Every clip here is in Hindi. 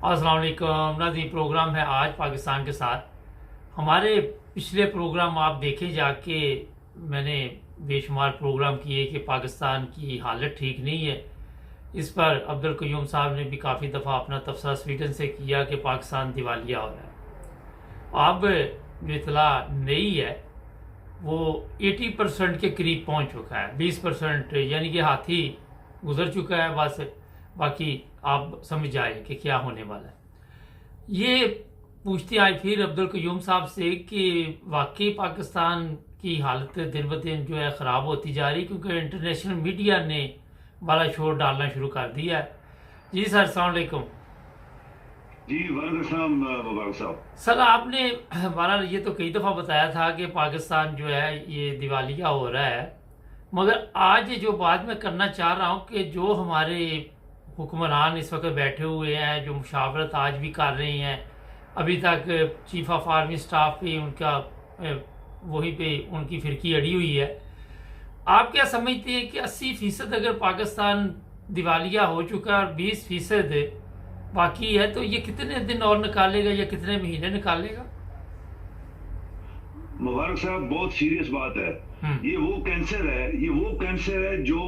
अस्सलाम वालेकुम नाज़रीन। प्रोग्राम है आज पाकिस्तान के साथ। हमारे पिछले प्रोग्राम आप देखें जाके, मैंने बेशुमार प्रोग्राम किए कि पाकिस्तान की हालत ठीक नहीं है। इस पर अब्दुल कयूम साहब ने भी काफ़ी दफ़ा अपना तबसरा स्वीडन से किया कि पाकिस्तान दिवालिया हो रहा है। अब जो इतला नई है वो 80% के करीब पहुंच चुका है। 20% यानी कि हाथी गुजर चुका है बस, बाकी आप समझ जाए कि क्या होने वाला है। ये पूछते आए फिर अब्दुल कयूम साहब से कि वाकई पाकिस्तान की हालत दिन ब दिन जो है ख़राब होती जा रही, क्योंकि इंटरनेशनल मीडिया ने बड़ा शोर डालना शुरू कर दिया है। जी सर, अस्सलाम वालेकुम। जी वालेकुम अस्सलाम मुबारक साहब। सर, आपने हमारा ये तो कई दफ़ा बताया था कि पाकिस्तान जो है ये दिवालिया हो रहा है, मगर आज जो बात मैं करना चाह रहा हूँ कि जो हमारे हुक्मरान इस वक्त बैठे हुए हैं, जो मुशावरत आज भी कर रहे हैं, अभी तक चीफ ऑफ आर्मी स्टाफ पे उनका वहीं पे उनकी फिरकी अड़ी हुई है। आप क्या समझते हैं कि 80% अगर पाकिस्तान दिवालिया हो चुका है और 20% बाकी है, तो ये कितने दिन और निकालेगा या कितने महीने निकालेगा? मुबारक साहब, बहुत सीरियस बात है। ये वो कैंसर है जो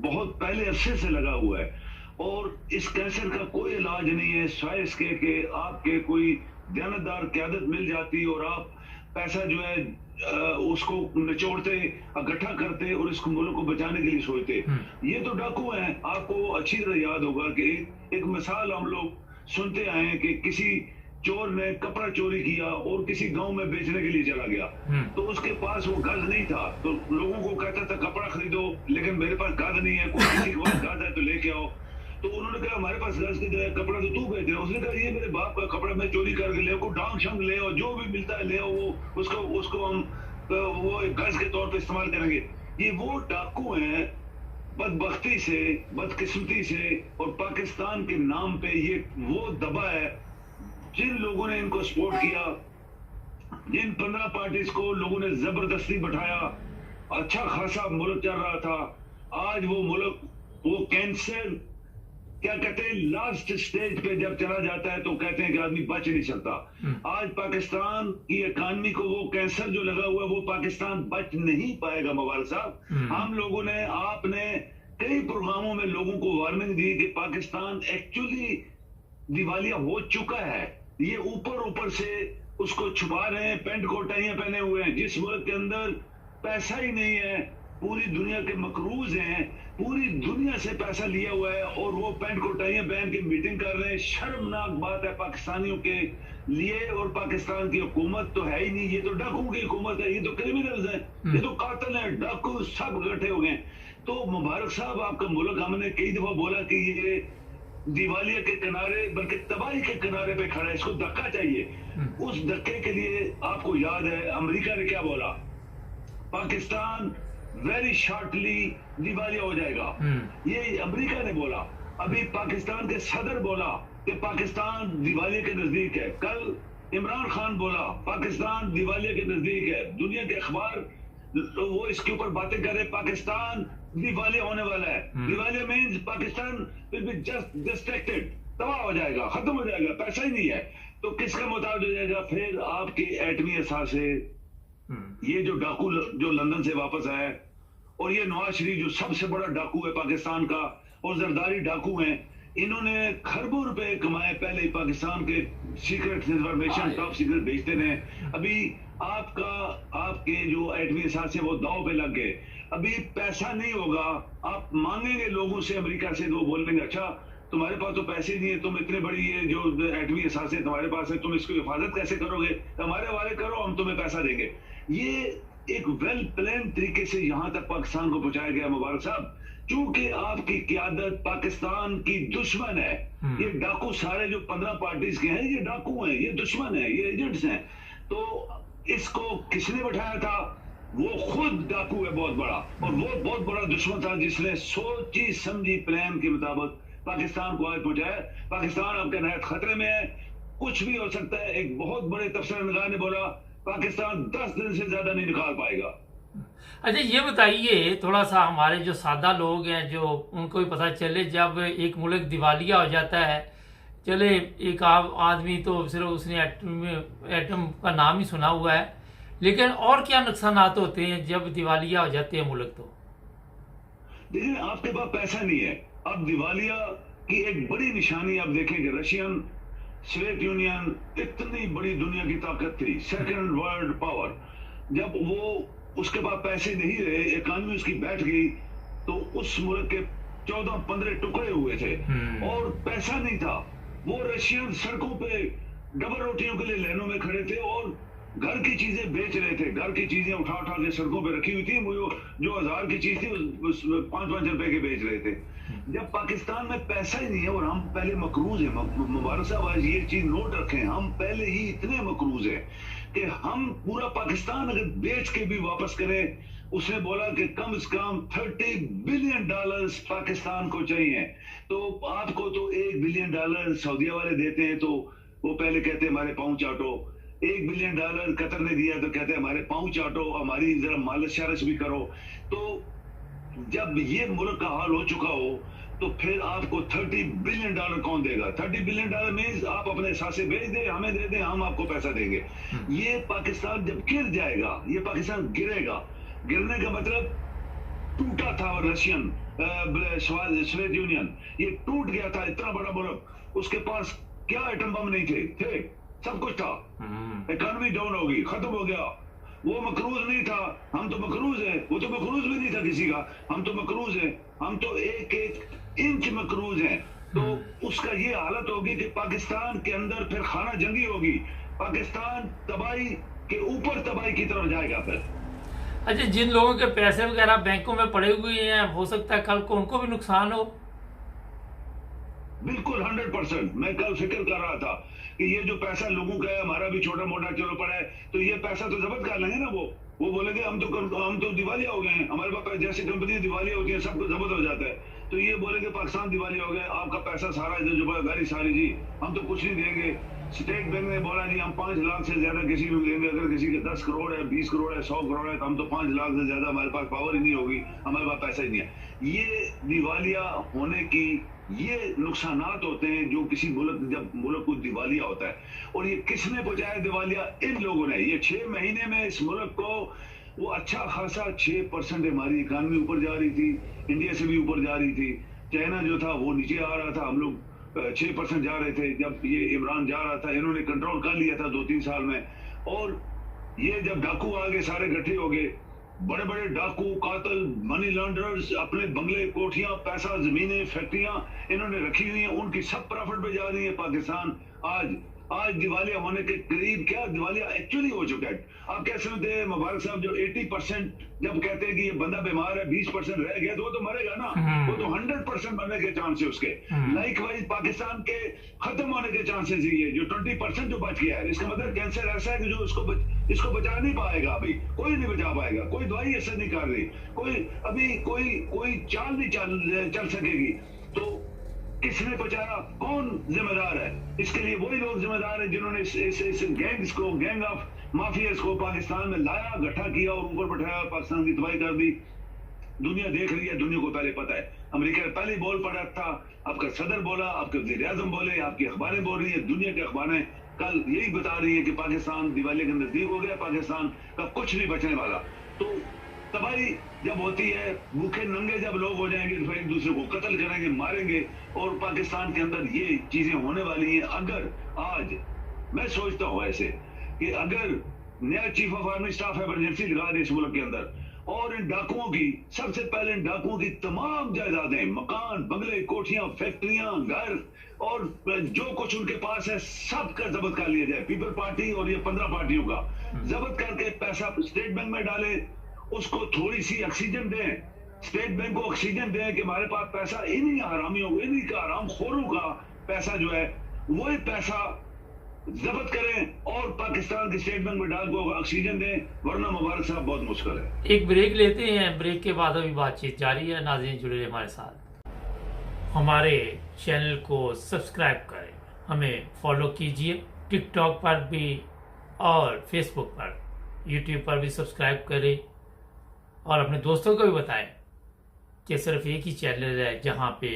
बहुत पहले अरसे से लगा हुआ है और इस कैंसर का कोई इलाज नहीं है सिवाय इसके कि आपके कोई ध्यानदार क़यादत मिल जाती और आप पैसा जो है उसको निचोड़ते, इकट्ठा करते और इसको मुल्क को बचाने के लिए सोचते। ये तो डाकू हैं। आपको अच्छी तरह याद होगा कि एक मिसाल हम लोग सुनते आए हैं कि किसी चोर ने कपड़ा चोरी किया और किसी गांव में बेचने के लिए चला गया, तो उसके पास वो गज नहीं था, तो लोगों को कहता था कपड़ा खरीदो, लेकिन मेरे पास गज नहीं है, कोई किसी के पास गज है तो लेके आओ। तो उन्होंने कहा हमारे पास गज की जगह कपड़ा तो तू बेच रहा है। उसने कहा ये मेरे बाप का कपड़ा, मैं चोरी करके ले, डांग शंग ले और जो भी मिलता है ले आओ, वो उसको हम वो गज के तौर पे इस्तेमाल करेंगे। ये वो डाकू हैं, बदबख्ती से, बदकिस्मती से और पाकिस्तान के नाम पे ये वो दबा है जिन लोगों ने इनको सपोर्ट किया, जिन 15 पार्टीज को लोगों ने जबरदस्ती बैठाया, अच्छा खासा मुल्क चल रहा था। आज वो मुल्क, वो कैंसर क्या कहते हैं, लास्ट स्टेज पे जब चला जाता है तो कहते हैं कि आदमी बच नहीं सकता। आज पाकिस्तान की इकानमी को वो कैंसर जो लगा हुआ है, वो पाकिस्तान बच नहीं पाएगा। मुबारक साहब, हम लोगों ने, आपने कई प्रोग्रामों में लोगों को वार्निंग दी कि पाकिस्तान एक्चुअली दिवालिया हो चुका है। ये ऊपर से उसको छुपा रहे हैं, पेंट कोटाइयां पहने हुए हैं। जिस मुल्क के अंदर पैसा ही नहीं है, पूरी दुनिया के मकरूज हैं, पूरी दुनिया से पैसा लिया हुआ है और वो पेंट कोटाइयां पहन के मीटिंग कर रहे हैं। शर्मनाक बात है पाकिस्तानियों के लिए। और पाकिस्तान की हुकूमत तो है ही नहीं, ये तो डाकू की हुकूमत है, ये तो क्रिमिनल्स हैं, ये तो कातिल हैं, डाकू सब इकट्ठे हो गए। तो मुबारक साहब, आपका मुल्क, हमने कई दफा बोला कि ये दिवालिया के किनारे, बल्कि तबाही के किनारे पे खड़ा है, इसको धक्का चाहिए। उस धक्के के लिए आपको याद है अमेरिका ने क्या बोला, पाकिस्तान वेरी शॉर्टली दिवालिया हो जाएगा। ये अमेरिका ने बोला। अभी पाकिस्तान के सदर बोला कि पाकिस्तान दिवालिया के नजदीक है। कल इमरान खान बोला पाकिस्तान दिवालिया के नजदीक है। दुनिया के अखबार तो वो इसके ऊपर बातें कर रहे, पाकिस्तान दिवालिया होने वाला है। दिवालिया means Pakistan will be just distracted, तबाह हो जाएगा, खत्म हो जाएगा, पैसा ही नहीं है। तो किसका मुताबिक हो जाएगा? फिर आपके एटमी असासे, ये जो डाकू जो लंदन से वापस आया है, और ये नवाज शरीफ जो सबसे बड़ा डाकू है पाकिस्तान का, और जरदारी डाकू हैं, इन्होंने खरबों रुपए कमाए पहले पाकिस्तान के सीक्रेट इंफॉर्मेशन, टॉप सीक्रेट भेजते रहे। अभी आपके जो एटमी असासे वो दाव पे लग गए। अभी पैसा नहीं होगा, आप मांगेंगे लोगों से, अमेरिका से, तो वो बोलेंगे अच्छा तुम्हारे पास तो पैसे नहीं है, तुम इतने बड़ी ये जो एटमी असासे तुम्हारे पास है, तुम इसकी हिफाजत कैसे करोगे? हमारे हवाले करो, हम तुम्हें पैसा देंगे। ये एक वेल प्लान तरीके से यहां तक पाकिस्तान को पहुंचाया गया। मुबारक साहब, चूंकि आपकी क्यादत पाकिस्तान की दुश्मन है, ये डाकू सारे जो 15 पार्टीज के हैं, ये डाकू हैं, ये दुश्मन है, ये एजेंट्स हैं। तो इसको किसने बैठाया था? वो खुद डाकू है बहुत बड़ा, और वो बहुत बड़ा दुश्मन था जिसने सोची समझी प्लान के मुताबिक पाकिस्तान को आज पहुंचाया। पाकिस्तान आपके नहायत खतरे में है, कुछ भी हो सकता है। एक बहुत बड़े तबसरा निगाह ने बोला पाकिस्तान 10 दिन से ज्यादा नहीं निकाल पाएगा। अच्छा, ये बताइए थोड़ा सा, हमारे जो सादा लोग हैं, जो उनको भी पता चले, जब एक मुल्क दिवालिया हो जाता है चले एक आदमी तो सिर्फ उसने एटम का नाम ही सुना हुआ है, लेकिन और क्या नुकसानात होते हैं जब दिवालिया हो जाते हैं मुल्क? तो देखिए, आपके पास पैसा नहीं है। अब दिवालिया की एक बड़ी निशानी आप देखेंगे, रशियन सोवियत यूनियन इतनी बड़ी दुनिया की ताकत थी, सेकंड वर्ल्ड पावर, जब वो उसके पास पैसे नहीं रहे, इकोनॉमी उसकी बैठ गई, तो उस मुल्क के 14-15 टुकड़े हुए थे और पैसा नहीं था। वो रशियन सड़कों पे डबल रोटियों के लिए लाइनों में खड़े थे और घर की चीजें बेच रहे थे। घर की चीजें उठा उठा के सड़कों पे रखी हुई थी, वो जो 1000 की चीज थी 5-5 रुपए के बेच रहे थे। जब पाकिस्तान में पैसा ही नहीं है और हम पहले मकरूज हैं, मुबारक साहब आज ये चीज नोट रखें, हम पहले ही इतने मकरूज हैं कि हम पूरा पाकिस्तान अगर बेच के भी वापस करें। उसने बोला कि कम से कम $30 बिलियन पाकिस्तान को चाहिए। तो आपको तो $1 बिलियन सऊदीया वाले देते हैं, तो वो पहले कहते हैं हमारे पाँव चाटो। $1 बिलियन कतर ने दिया तो कहते हैं हमारे पाँव चाटो, हमारी जरा मालिश शालिश भी करो। तो जब ये मुल्क का हाल हो चुका हो तो फिर आपको $30 बिलियन कौन देगा? $30 बिलियन मीन्स आप अपने हिसाब से भेज दें, हमें दे दें, हम आपको पैसा देंगे। ये पाकिस्तान जब गिर जाएगा, ये पाकिस्तान गिरेगा। गिरने का मतलब टूटा था रशियन सोवियत यूनियन, ये टूट गया था, इतना बड़ा मुल्क, उसके पास क्या एटम बम नहीं थे, सब कुछ था। इकोनॉमी डाउन होगी, खत्म हो गया। वो मकरूज नहीं था, हम तो मकरूज है। वो तो मकरूज भी नहीं था किसी का, हम तो मकरूज है। हम तो एक इंच मकरूज हैं। तो उसका ये हालत होगी कि पाकिस्तान के अंदर फिर खाना जंगी होगी, पाकिस्तान तबाही के ऊपर तबाही की तरफ जाएगा फिर। अच्छा, जिन लोगों के पैसे वगैरह बैंकों में पड़े हुए हैं, हो सकता है कल को उनको भी नुकसान हो। बिल्कुल 100%। मैं कल फिक्र कर रहा था कि ये जो पैसा लोगों का है, हमारा भी छोटा मोटा चलो पड़ा है, तो ये पैसा तो जब्त कर लेंगे ना। वो बोलेंगे हम तो दिवालिया हो गए हैं, हमारे पास जैसे कंपनी दिवालिया होती है सबको जब्त हो जाता है, तो ये बोलेंगे पाकिस्तान दिवालिया हो गया, आपका पैसा सारा जो गाड़ी सारी जी हम तो कुछ नहीं देंगे। स्टेट बैंक ने बोला जी हम 5 लाख से ज्यादा किसी को देंगे, अगर किसी के 10 करोड़ है, 20 करोड़ है, 100 करोड़ है, तो हम तो 5 लाख से ज्यादा हमारे पास पावर ही नहीं होगी, हमारे पास पैसा ही नहीं है। ये दिवालिया होने की ये नुकसानात होते हैं जो किसी मुल्क, जब मुल्क को दिवालिया होता है। और ये किसने पहुंचाया दिवालिया? इन लोगों ने। ये 6 महीने में इस मुल्क को वो अच्छा खासा 6% हमारी इकानमी ऊपर जा रही थी, इंडिया से भी ऊपर जा रही थी। चाइना जो था वो नीचे आ रहा था, हम लोग 6% जा रहे थे। जब ये इमरान जा रहा था, इन्होंने कंट्रोल कर लिया था 2-3 साल में। और ये जब डाकू आ गए, सारे इकट्ठे हो गए, बड़े बड़े डाकू, कातिल, मनी लॉन्ड्रर्स, अपने बंगले, कोठियां, पैसा, जमीनें, फैक्ट्रियां इन्होंने रखी हुई हैं, उनकी सब प्रॉफिट पे जा रही है। पाकिस्तान आज दिवालिया होने के करीब, क्या दिवालिया एक्चुअली हो चुका है। आप कैसे समझते हैं मुबारक साहब, जो 80% जब कहते हैं कि ये बंदा बीमार है, 20% रह गया, तो वो तो मरेगा ना, वो तो 100% मरने के चांस है उसके। लाइकवाइज पाकिस्तान के खत्म होने के चांसेस ही है, जो 20% जो बच गया है। इसका मतलब कैंसर ऐसा है कि जो इसको बचा नहीं पाएगा, अभी कोई नहीं बचा पाएगा, कोई दवाई असर नहीं कर रही, कोई चाल नहीं चल सकेगी। तो किसने बचाया? कौन जिम्मेदार है इसके लिए? वही लोग जिम्मेदार हैं जिन्होंने इस गैंग्स को, गैंग ऑफ माफियाज को पाकिस्तान में लाया, गठा किया और ऊपर बैठाया, पाकिस्तान की तबाही कर दी। दुनिया देख रही है, दुनिया को पहले पता है। अमेरिका पहले बोल पड़ा था, आपका सदर बोला, आपके वज़ीर आज़म बोले, आपकी अखबारें बोल रही है, दुनिया की अखबारें कल यही बता रही है कि पाकिस्तान दिवाली के नजदीक हो गया, पाकिस्तान का कुछ नहीं बचने वाला। तो तबाही जब होती है, भूखे नंगे जब लोग हो जाएंगे तो फिर एक दूसरे को कत्ल करेंगे, मारेंगे, और पाकिस्तान के अंदर ये चीजें होने वाली हैं। अगर आज मैं सोचता हूं ऐसे कि अगर नया chief of army staff emergency लगा दे इस मुल्क के अंदर, और इन डाकुओं की, सबसे पहले इन डाकुओं की तमाम जायदादें, मकान, बंगले, कोठियां, फैक्ट्रियां, घर और जो कुछ उनके पास है सब का जब्त कर लिया जाए। पीपल पार्टी और ये 15 पार्टियों का जब्त करके पैसा स्टेट बैंक में डाले, उसको थोड़ी सी ऑक्सीजन दें, स्टेट बैंक को ऑक्सीजन दें कि हमारे पास पैसा इन्हीं हरामियों को, इन्हीं का हरामखोरों का पैसा जो है वही पैसा जब्त करें और पाकिस्तान के स्टेट बैंक में डाल को ऑक्सीजन दें, वरना मुबारक साहब बहुत मुश्किल है। एक ब्रेक लेते हैं, ब्रेक के बाद अभी बातचीत जारी है। नाज़रीन जुड़े रहिए हमारे साथ, हमारे चैनल को सब्सक्राइब करें, हमें फॉलो कीजिए, टिकटॉक पर भी और फेसबुक पर, यूट्यूब पर भी सब्सक्राइब करें, और अपने दोस्तों को भी बताएं कि सिर्फ एक ही चैनल है जहां पे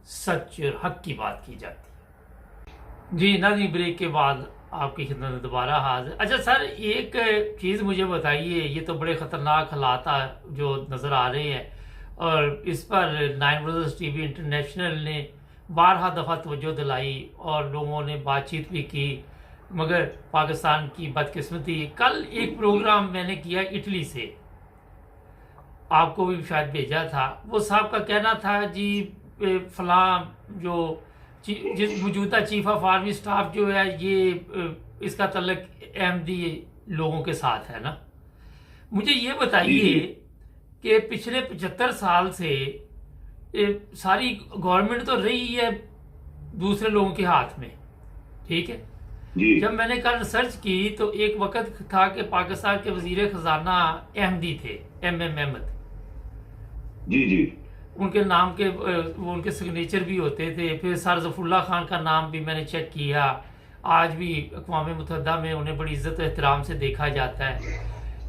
सच और हक की बात की जाती है। जी नाज़रीन, ब्रेक के बाद आपकी खिदमत में दोबारा हाजिर। अच्छा सर, एक चीज़ मुझे बताइए, ये तो बड़े ख़तरनाक हालात जो नज़र आ रहे हैं, और इस पर नाइन ब्रदर्स टीवी इंटरनेशनल ने बारहा दफ़ा तवज्जो दिलाई और लोगों ने बातचीत भी की, मगर पाकिस्तान की बदकिस्मती। कल एक प्रोग्राम मैंने किया इटली से, आपको भी शायद भेजा था। वो साहब का कहना था जी फलां जो जिस मौजूदा चीफ ऑफ आर्मी स्टाफ जो है ये इसका तल्लक अहमदी लोगों के साथ है ना। मुझे ये बताइए कि पिछले 75 साल से सारी गवर्नमेंट तो रही है दूसरे लोगों के हाथ में, ठीक है। जब मैंने कल रिसर्च की तो एक वक्त था कि पाकिस्तान के वजीर खजाना अहमदी थे, MM अहमद जी। उनके नाम के वो उनके सिग्नेचर भी होते थे। फिर सर ज़फ़रुल्लाह खान का नाम भी मैंने चेक किया, आज भी अक़वाम मुत्तहिदा में उन्हें बड़ी इज़्ज़त और एहतराम से देखा जाता है।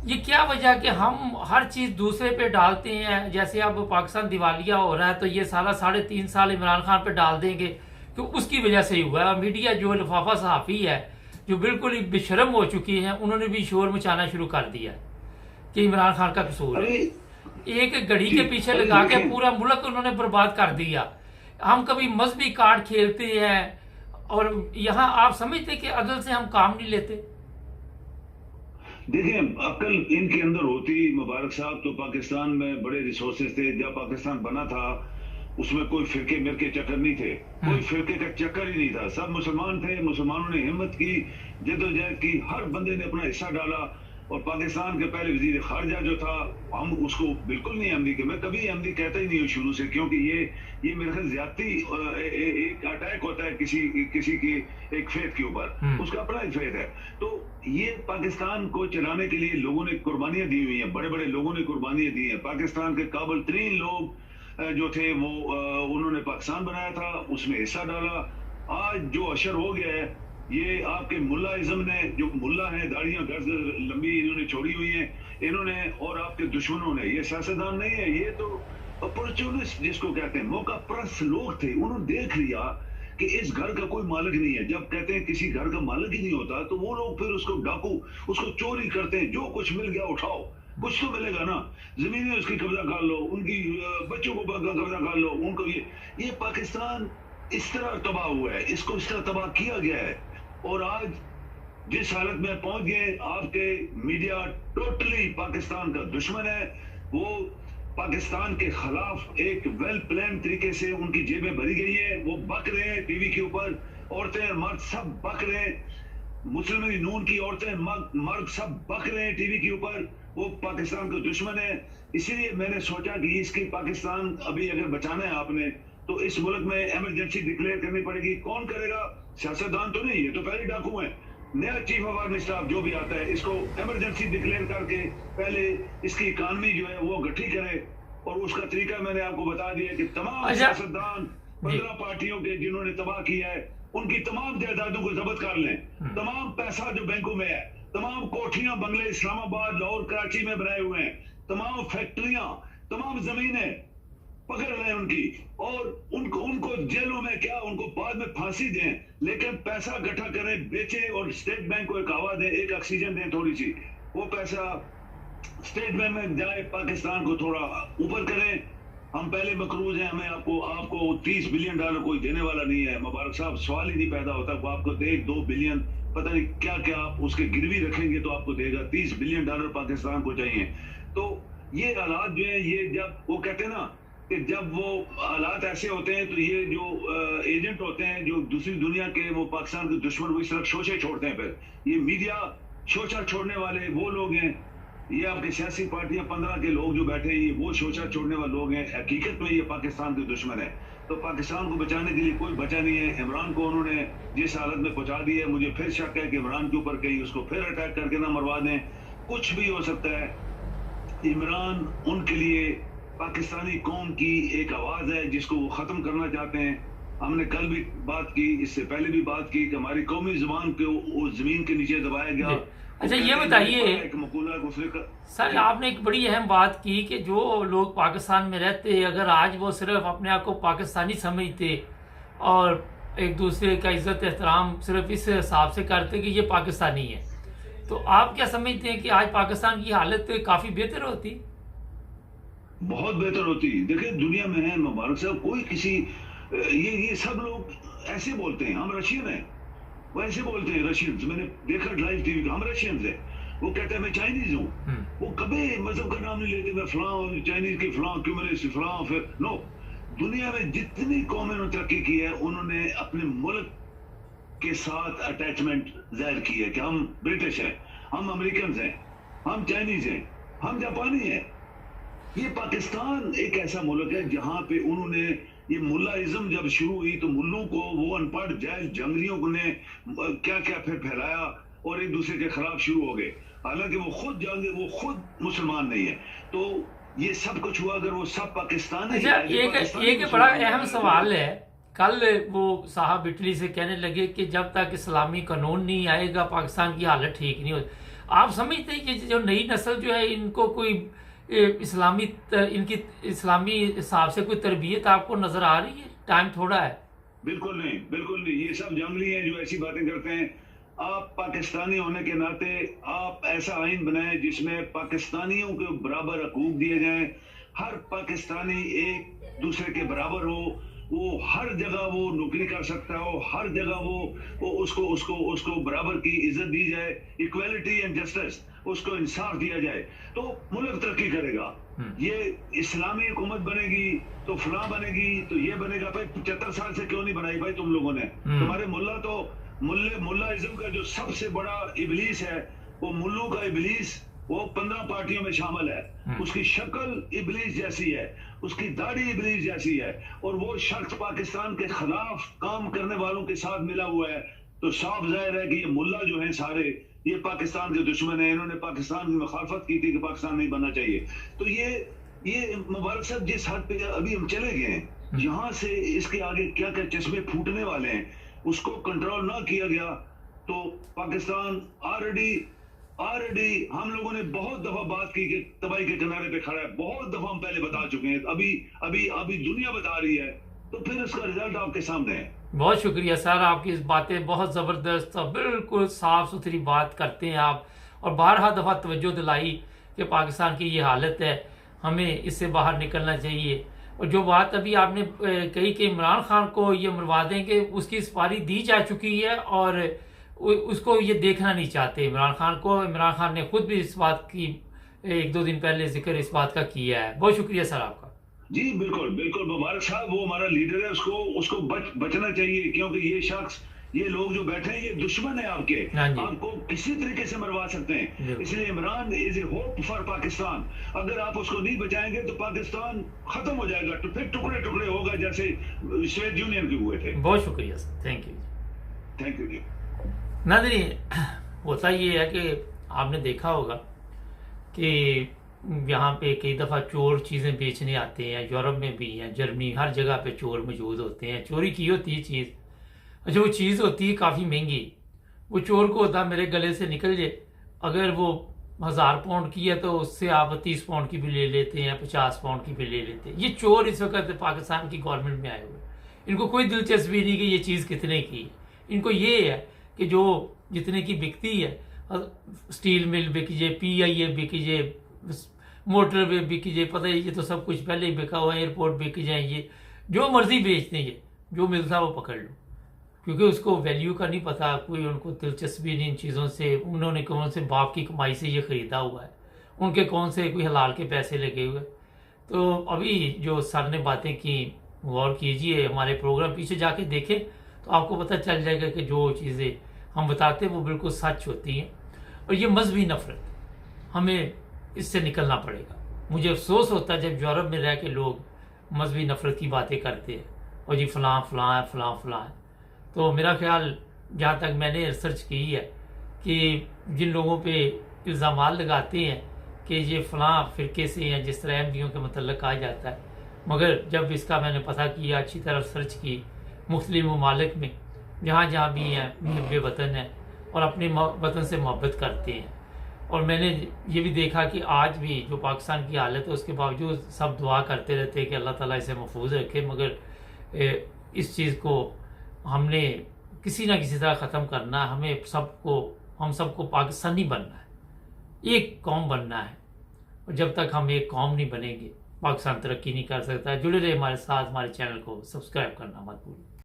ये क्या वजह कि हम हर चीज़ दूसरे पे डालते हैं। जैसे अब पाकिस्तान दिवालिया हो रहा है तो ये सारा 3.5 साल इमरान खान पे डाल देंगे कि उसकी वजह से ही हुआ है। और मीडिया जो लिफाफा सहाफ़ी है जो बिल्कुल ही बेशरम हो चुकी हैं, उन्होंने भी शोर मचाना शुरू कर दिया कि इमरान खान का कसूर है। एक घड़ी के पीछे लगा के पूरा मुल्क उन्होंने बर्बाद कर दिया। हम कभी मजहबी कार्ड खेलते हैं और यहाँ आप समझते कि अदल से हम काम नहीं लेते। देखिए, अकल इनके अंदर होती। मुबारक साहब तो पाकिस्तान में बड़े रिसोर्सेज थे। जब पाकिस्तान बना था उसमें कोई फिरके मिरके चक्कर नहीं थे, कोई फिरके का चक्कर ही नहीं था। सब मुसलमान थे। मुसलमानों ने हिम्मत की, जद्दोजहद की, हर बंदे ने अपना हिस्सा डाला। और पाकिस्तान के पहले वजीर खारजा जो था, हम उसको बिल्कुल नहीं अहमदी के, मैं कभी अहमदी कहता ही नहीं हूँ शुरू से, क्योंकि ये मेरे ख्याल ज्यादती एक अटैक होता है किसी के एक फेथ के ऊपर, उसका अपना ही फेथ है। तो ये पाकिस्तान को चलाने के लिए लोगों ने कुर्बानियां दी हुई हैं, बड़े बड़े लोगों ने कुर्बानियां दी हैं। पाकिस्तान के काबिल तरीन लोग जो थे वो उन्होंने पाकिस्तान बनाया था, उसमें हिस्सा डाला। आज जो अशर हो गया है, ये आपके मुल्लाइज्म ने, जो मुल्ला है, दाढ़ियां गर्ज लंबी इन्होंने छोड़ी हुई हैं इन्होंने, और आपके दुश्मनों ने, ये सियासतदान नहीं है, ये तो अपॉर्चुनिस्ट जिसको कहते हैं, मौका परस्त लोग थे। उन्होंने देख लिया कि इस घर का कोई मालिक नहीं है। जब कहते हैं किसी घर का मालिक ही नहीं होता तो वो लोग फिर उसको डाकू, उसको चोरी करते हैं। जो कुछ मिल गया उठाओ, कुछ तो मिलेगा ना। जमीनें उसकी कब्जा कर लो, उनकी बच्चों को कब्जा कर लो, उनको ये पाकिस्तान इस तरह तबाह हुआ है, इसको इस तरह तबाह किया गया है। और आज जिस हालत में पहुंच गए, आपके मीडिया टोटली पाकिस्तान का दुश्मन है। वो पाकिस्तान के खिलाफ एक वेल प्लान तरीके से उनकी जेबें भरी गई है। वो बक रहे हैं टीवी के ऊपर, औरतें मर्द सब बक रहे हैं। मुस्लिम लीग नून की औरतें मर्द सब बक रहे हैं टीवी के ऊपर। वो पाकिस्तान का दुश्मन है। इसीलिए मैंने सोचा कि इसकी पाकिस्तान अभी अगर बचाना है आपने, तो इस मुल्क में इमरजेंसी डिक्लेयर करनी पड़ेगी। कौन करेगा? सियासतदान तो नहीं, ये तो पहले डाकू है। नया चीफ ऑफ आर्मी स्टाफ जो भी आता है, इसको इमरजेंसी डिक्लेयर करके पहले इसकी इकानमी जो है वो गठी करे। और उसका तरीका मैंने आपको बता दिया कि तमाम सियासतदान 15 पार्टियों के जिन्होंने तबाह किया है, उनकी तमाम जायदादों को जब्त कर लें। तमाम पैसा जो बैंकों में है, तमाम कोठियां बंगले इस्लामाबाद, लाहौर, कराची में बनाए हुए हैं, तमाम फैक्ट्रियां, तमाम जमीनें पकड़ लें उनकी, और उनको जेलों में क्या, उनको बाद में फांसी दें, लेकिन पैसा इकट्ठा करें, बेचें, और स्टेट बैंक को एक हवा दें, एक ऑक्सीजन दें थोड़ी सी। वो पैसा स्टेट बैंक में जाए, पाकिस्तान को थोड़ा ऊपर करें। हम पहले मकरूज हैं, हमें आपको 30 बिलियन डॉलर कोई देने वाला नहीं है। मुबारक साहब, सवाल ही नहीं पैदा होता। वो आपको दे 2 बिलियन, पता नहीं क्या क्या आप उसके गिरवी रखेंगे तो आपको देगा। 30 बिलियन डॉलर पाकिस्तान को चाहिए। तो ये हालात जो है, ये जब वो कहते हैं ना कि जब वो हालात ऐसे होते हैं, तो ये जो एजेंट होते हैं जो दूसरी दुनिया के, वो पाकिस्तान के दुश्मन, वो इस तरह शोशे छोड़ते हैं। फिर ये मीडिया शोशा छोड़ने वाले वो लोग हैं। ये आपके सियासी पार्टियां 15 के लोग जो बैठे हैं, ये वो शोशा छोड़ने वाले लोग हैं। हकीकत में ये पाकिस्तान के दुश्मन है। तो पाकिस्तान को बचाने के लिए कोई बचा नहीं है। इमरान को उन्होंने जिस हालत में पहुंचा दी है, मुझे फिर शक है कि इमरान के ऊपर कहीं उसको फिर अटैक करके ना मरवा दें। कुछ भी हो सकता है। इमरान उनके लिए पाकिस्तानी कौम की एक आवाज है जिसको वो खत्म करना चाहते हैं। हमने कल भी बात की, इससे पहले भी बात की कि हमारी कौमी जुबान को उस जमीन के नीचे दबाया गया। अच्छा ये बताइए सर, आपने एक बड़ी अहम बात की कि जो लोग पाकिस्तान में रहते, अगर आज वो सिर्फ अपने आप को पाकिस्तानी समझते और एक दूसरे का इज्जत एहतराम सिर्फ इस हिसाब से करते कि ये पाकिस्तानी है। तो आप क्या समझते हैं कि आज पाकिस्तान की हालत काफ़ी बेहतर होती? बहुत बेहतर होती। देखिए दुनिया में है मुबारक साहब, कोई किसी ये सब लोग ऐसे बोलते हैं हम रशियन हैं, वो ऐसे बोलते हैं रशियंस, मैंने देखा लाइव टीवी पे, हम रशियंस हैं। वो कहते हैं मैं चाइनीज हूँ, वो कभी मजहब का नाम नहीं लेते, मैं फलां चाइनीज के फलां कम्युनिस्ट फलां, फिर नो। दुनिया में जितनी कौमें ने तरक्की की है उन्होंने अपने मुल्क के साथ अटैचमेंट जाहिर की है कि हम ब्रिटिश हैं, हम अमेरिकन हैं, हम चाइनीज हैं, हम जापानी हैं। ये पाकिस्तान एक ऐसा मुल्क है जहां पे उन्होंने ये मुल्लाइज्म जब शुरू हुई तो मुल्लों को वो अनपढ़ जाहिल जंगलियों ने क्या क्या फिर फैलाया और एक दूसरे के खिलाफ शुरू हो गए। हालांकि वो खुद जाएंगे, वो खुद मुसलमान नहीं है। तो ये सब कुछ हुआ अगर वो सब पाकिस्तान। अच्छा, एक बड़ा अहम सवाल है। कल वो साहब इटली से कहने लगे कि जब तक इस्लामी कानून नहीं आएगा पाकिस्तान की हालत ठीक नहीं होती। आप समझते हैं कि जो नई नस्ल जो है इनको कोई इनकी इस्लामी हिसाब से कोई तरबियत आपको नजर आ रही है? टाइम थोड़ा है। बिल्कुल नहीं, बिल्कुल नहीं। ये सब जंगली हैं जो ऐसी बातें करते हैं। आप पाकिस्तानी होने के नाते आप ऐसा आइन बनाएं जिसमें पाकिस्तानियों के बराबर हकूक दिए जाएं, हर पाकिस्तानी एक दूसरे के बराबर हो, वो हर जगह वो नौकरी कर सकता हो, हर जगह वो उसको उसको उसको बराबर की इज्जत दी जाए, इक्वालिटी एंड जस्टिस, उसको इंसाफ दिया जाए, तो मुल्क तरक्की करेगा। ये इस्लामी हुकूमत बनेगी तो फलां बनेगी तो ये बनेगा। भाई 75 साल से क्यों नहीं बनाई भाई तुम लोगों ने? तुम्हारे मुल्ला तो मुल्लाइज्म का जो सबसे बड़ा इबलीस है, वो मुल्लों का इबलीस, वो 15 पार्टियों में शामिल है। उसकी शक्ल इबलीस जैसी है, उसकी दाढ़ी इबलीस जैसी है, और वो शख्स पाकिस्तान के खिलाफ काम करने वालों के साथ मिला हुआ है। तो साफ जाहिर है कि ये मुल्ला जो है सारे ये पाकिस्तान के दुश्मन है। इन्होंने पाकिस्तान की मुखालफत की थी कि पाकिस्तान नहीं बनना चाहिए। तो ये मुबारक साहब जिस हद पे अभी हम चले गए हैं, यहाँ से इसके आगे क्या क्या चश्मे फूटने वाले हैं, उसको कंट्रोल ना किया गया तो पाकिस्तान ऑलरेडी हम लोगों ने बहुत दफा बात की कि तबाही के किनारे पे खड़ा है। बहुत दफा हम पहले बता चुके हैं, अभी दुनिया बता रही है, तो फिर इसका रिजल्ट आपके सामने है। बहुत शुक्रिया सर, आपकी इस बातें बहुत ज़बरदस्त और बिल्कुल साफ सुथरी बात करते हैं आप, और बारहा दफ़ा तवज्जो दिलाई कि पाकिस्तान की ये हालत है, हमें इससे बाहर निकलना चाहिए। और जो बात अभी आपने कही कि इमरान खान को ये मरवा देंगे, उसकी सुपारी दी जा चुकी है और उसको ये देखना नहीं चाहते इमरान खान को। इमरान खान ने खुद भी इस बात की 1-2 दिन पहले जिक्र इस बात का किया है। बहुत शुक्रिया सर आपका। जी बिल्कुल बिल्कुल, मुबारक साहब वो हमारा लीडर है, उसको बचना चाहिए, क्योंकि ये शख्स, ये लोग जो बैठे हैं ये दुश्मन है आपके, आपको किसी तरीके से मरवा सकते हैं। इसलिए Imran is a hope for Pakistan. अगर आप उसको नहीं बचाएंगे तो पाकिस्तान खत्म हो जाएगा, तो फिर टुकड़े टुकड़े होगा जैसे सोवियत यूनियन के हुए थे। बहुत शुक्रिया सर, थैंक यू जी। नाज़रीन, होता ये है कि आपने देखा होगा कि यहाँ पे कई दफ़ा चोर चीज़ें बेचने आते हैं, यूरोप में भी हैं, जर्मनी, हर जगह पे चोर मौजूद होते हैं। चोरी की होती है चीज़, अच्छा वो चीज़ होती है काफ़ी महंगी। वो चोर को होता है मेरे गले से निकल जाए, अगर वो 1000 पाउंड की है तो उससे आप 30 पाउंड की भी ले लेते हैं, 50 पाउंड की भी ले लेते हैं। ये चोर इस वक्त पाकिस्तान की गवर्नमेंट में आए हुए, इनको कोई दिलचस्पी नहीं कि ये चीज़ कितने की है। इनको ये है कि जो जितने की बिकती है, स्टील मिल बिक जाए, PIA बिक जाए, मोटरवे बिक जाए, पता है ये तो सब कुछ पहले ही बिका हुआ है, एयरपोर्ट बिक जाए, ये जो मर्जी बेचते हैं, ये जो मिलता वो पकड़ लो, क्योंकि उसको वैल्यू का नहीं पता, कोई उनको दिलचस्पी नहीं इन चीज़ों से। उन्होंने कौन से बाप की कमाई से ये ख़रीदा हुआ है, उनके कौन से कोई हलाल के पैसे लगे हुए। तो अभी जो सर ने बातें की, गौर कीजिए, हमारे प्रोग्राम पीछे जाके देखें तो आपको पता चल जाएगा कि जो चीज़ें हम बताते हैं वो बिल्कुल सच होती हैं। और ये मजहबी नफरत, हमें इससे निकलना पड़ेगा। मुझे अफसोस होता है जब यूरोप में रह के लोग मजहबी नफरत की बातें करते हैं और जी फ़लाँ फ़लाँ है, फ़लाँ फ़लाँ है। तो मेरा ख्याल, जहाँ तक मैंने रिसर्च की है, कि जिन लोगों पे इल्ज़ाम लगाते हैं कि ये फ़लाँ फ़िरके से हैं, जिस तरह अहमदियों के मतलब कहा जाता है, मगर जब इसका मैंने पता किया, अच्छी तरह रिसर्च की, मुख्तलिफ ममालिक में जहाँ जहाँ भी हैं मुहब्बे वतन हैं और अपने वतन से मोहब्बत करते हैं, और मैंने ये भी देखा कि आज भी जो पाकिस्तान की हालत है उसके बावजूद सब दुआ करते रहते हैं कि अल्लाह ताला इसे महफूज रखे, मगर इस चीज़ को हमने किसी ना किसी तरह ख़त्म करना है। हम सबको पाकिस्तानी बनना है, एक कौम बनना है। और जब तक हम एक कौम नहीं बनेंगे, पाकिस्तान तरक्की नहीं कर सकता। जुड़े रहे हमारे साथ, हमारे चैनल को सब्सक्राइब करना मत भूलिए।